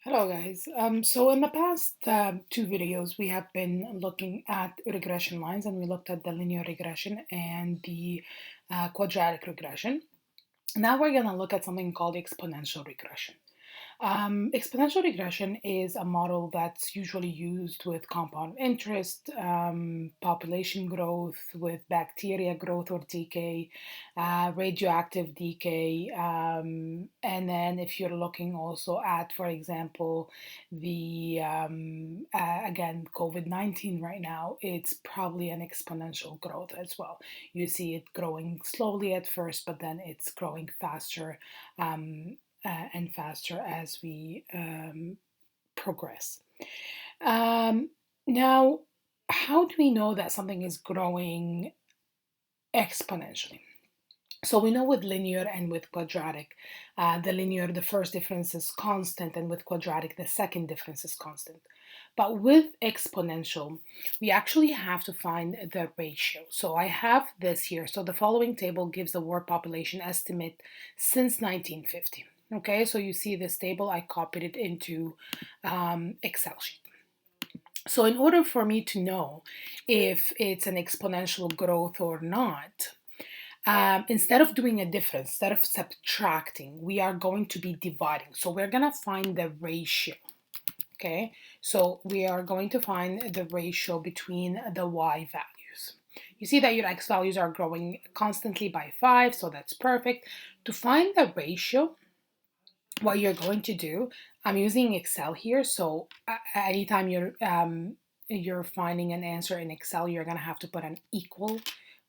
Hello guys. So in the past two videos, we have been looking at regression lines and we looked at the linear regression and the quadratic regression. Now we're going to look at something called exponential regression. Exponential regression is a model that's usually used with compound interest, population growth, with bacteria growth or decay, radioactive decay, and then if you're looking also at, for example, the again COVID-19 right now, it's probably an exponential growth as well. You see it growing slowly at first, but then it's growing faster. And faster as we progress. Now, how do we know that something is growing exponentially? So we know with linear and with quadratic, the linear, the first difference is constant, and with quadratic, the second difference is constant. But with exponential, we actually have to find the ratio. So I have this here. So the following table gives the world population estimate since 1950. Okay, so you see this table, I copied it into Excel sheet. So in order for me to know if it's an exponential growth or not, instead of doing a difference, instead of subtracting, we are going to be dividing. So we're going to find the ratio. Okay, so we are going to find the ratio between the y values. You see that your x values are growing constantly by 5, so that's perfect. To find the ratio, what you're going to do, I'm using Excel here, so anytime you're finding an answer in Excel, you're going to have to put an equal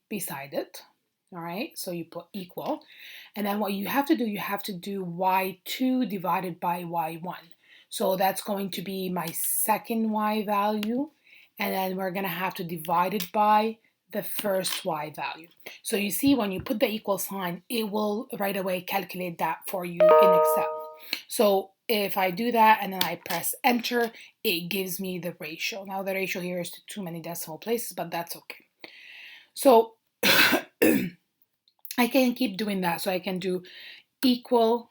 beside it. All right, so you put equal, and then what you have to do, you have to do y2 divided by y1. So that's going to be my second y value, and then we're going to have to divide it by the first y value. So you see when you put the equal sign, it will right away calculate that for you in Excel. So if I do that and then I press enter, it gives me the ratio. Now the ratio here is too many decimal places, but that's okay. So I can keep doing that. So I can do equal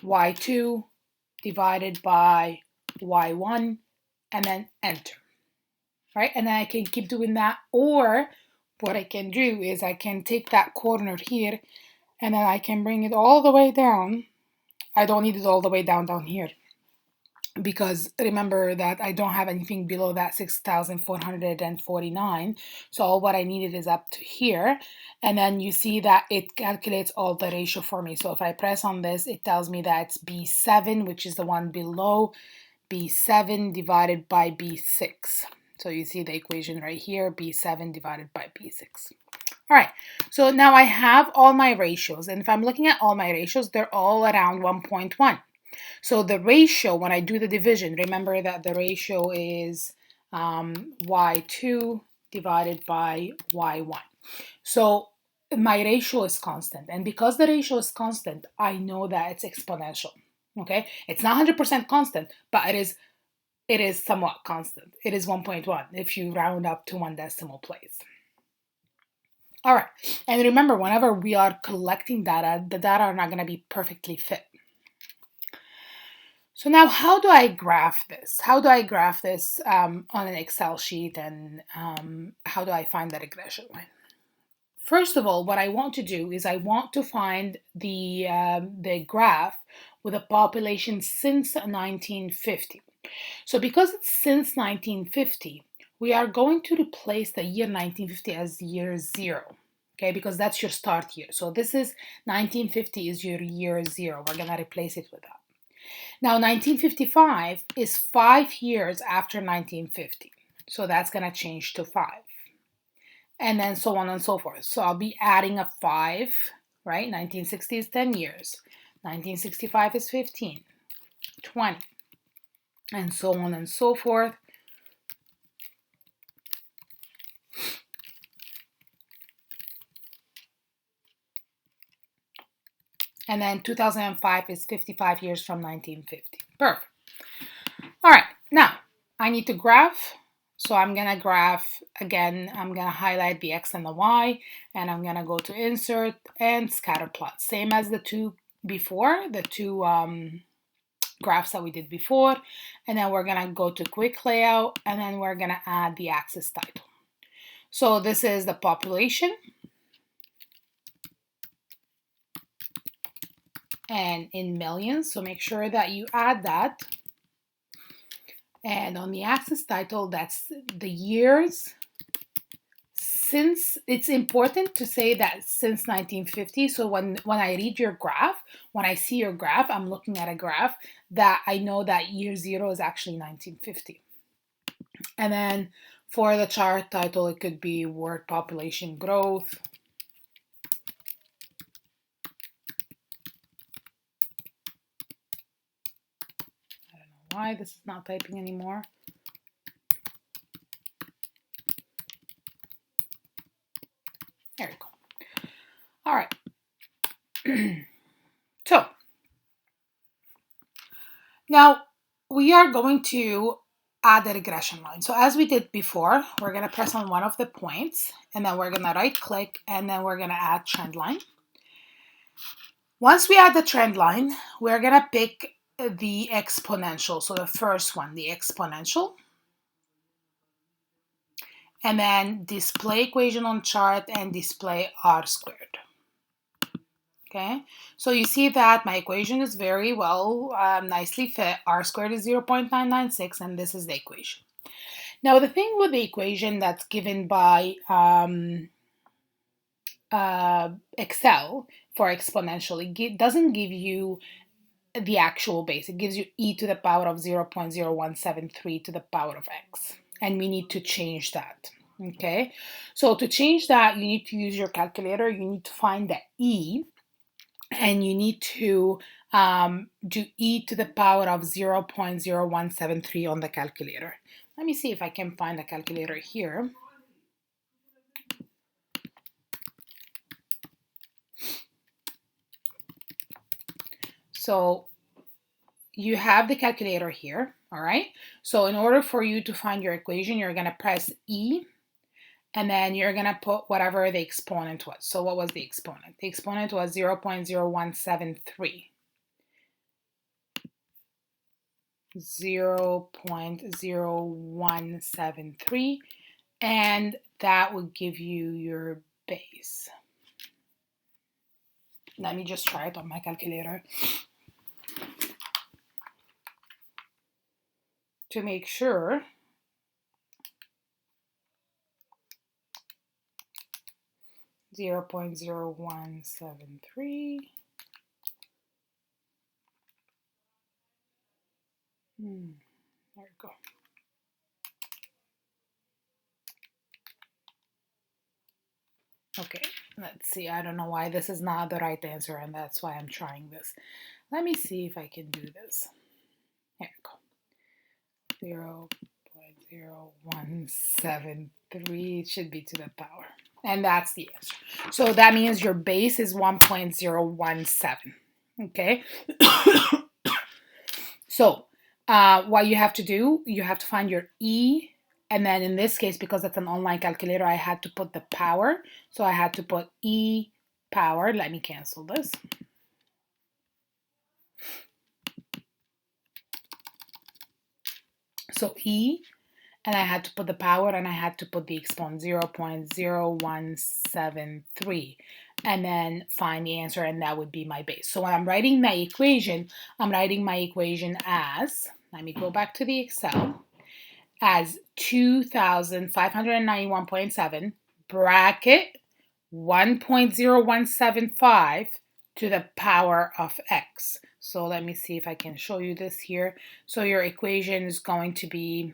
y2 divided by y1 and then enter. Right? And then I can keep doing that. Or what I can do is I can take that corner here and then I can bring it all the way down. I don't need it all the way down here, because remember that I don't have anything below that 6,449. So all what I needed is up to here. And then you see that it calculates all the ratio for me. So if I press on this, it tells me that it's B7, which is the one below, B7 divided by B6. So you see the equation right here, B7 divided by B6. All right, so now I have all my ratios. And if I'm looking at all my ratios, they're all around 1.1. So the ratio, when I do the division, remember that the ratio is y2 divided by y1. So my ratio is constant. And because the ratio is constant, I know that it's exponential. Okay, it's not 100% constant, but it is somewhat constant. It is 1.1 if you round up to one decimal place. All right, and remember, whenever we are collecting data, the data are not going to be perfectly fit. So now how do I graph this? How do I graph this on an Excel sheet, and how do I find the regression line? First of all, what I want to do is I want to find the graph with a population since 1950. So because it's since 1950, we are going to replace the year 1950 as year 0. Okay, because that's your start year. So this is 1950 is your year 0. We're going to replace it with that. Now, 1955 is 5 years after 1950. So that's going to change to 5. And then so on and so forth. So I'll be adding a 5, right? 1960 is 10 years. 1965 is 15, 20, and so on and so forth. And then 2005 is 55 years from 1950. Perfect. All right, now I need to graph. So I'm going to graph again. I'm going to highlight the X and the Y, and I'm going to go to insert and scatter plot. Same as the two before, the two graphs that we did before, and then we're gonna go to quick layout, and then we're gonna add the axis title. So this is the population, and in millions, so make sure that you add that. And on the axis title, that's the years since. It's important to say that since 1950. So when I read your graph, when I see your graph, I'm looking at a graph that I know that year zero is actually 1950. And then for the chart title, it could be world population growth. I don't know why this is not typing anymore. There we go. All right. So now we are going to add a regression line. So as we did before, we're going to press on one of the points, and then we're going to right click, and then we're going to add trend line. Once we add the trend line, we're going to pick the exponential. So the first one, the exponential. And then display equation on chart and display r squared. Okay, so you see that my equation is very well, nicely fit. R squared is 0.996, and this is the equation. Now, the thing with the equation that's given by Excel for exponential, it doesn't give you the actual base. It gives you e to the power of 0.0173 to the power of x, and we need to change that. Okay, so to change that, you need to use your calculator. You need to find the e, and you need to do e to the power of 0.0173 on the calculator. Let me see if I can find a calculator here. So you have the calculator here, all right? So in order for you to find your equation, you're going to press E, and then you're going to put whatever the exponent was. So what was the exponent? The exponent was 0.0173. 0.0173, and that would give you your base. Let me just try it on my calculator to make sure. 0.0173. There we go. Okay, let's see. I don't know why this is not the right answer, and that's why I'm trying this. Let me see if I can do this. Here we go. 0.0173. It should be to the power. And that's the answer. So that means your base is 1.017. Okay. So what you have to do, you have to find your E. And then in this case, because it's an online calculator, I had to put the power. So I had to put E power. Let me cancel this. So E, and I had to put the power, and I had to put the exponent 0.0173, and then find the answer, and that would be my base. So when I'm writing my equation, I'm writing my equation as, let me go back to the Excel, as 2,591.7 bracket 1.0175 to the power of x. So let me see if I can show you this here. So your equation is going to be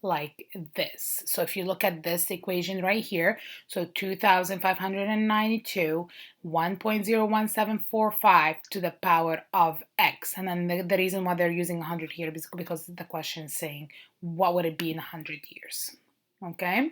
like this. So if you look at this equation right here, so 2,592, 1.01745 to the power of x. And then the reason why they're using 100 here is because the question is saying, what would it be in 100 years? Okay.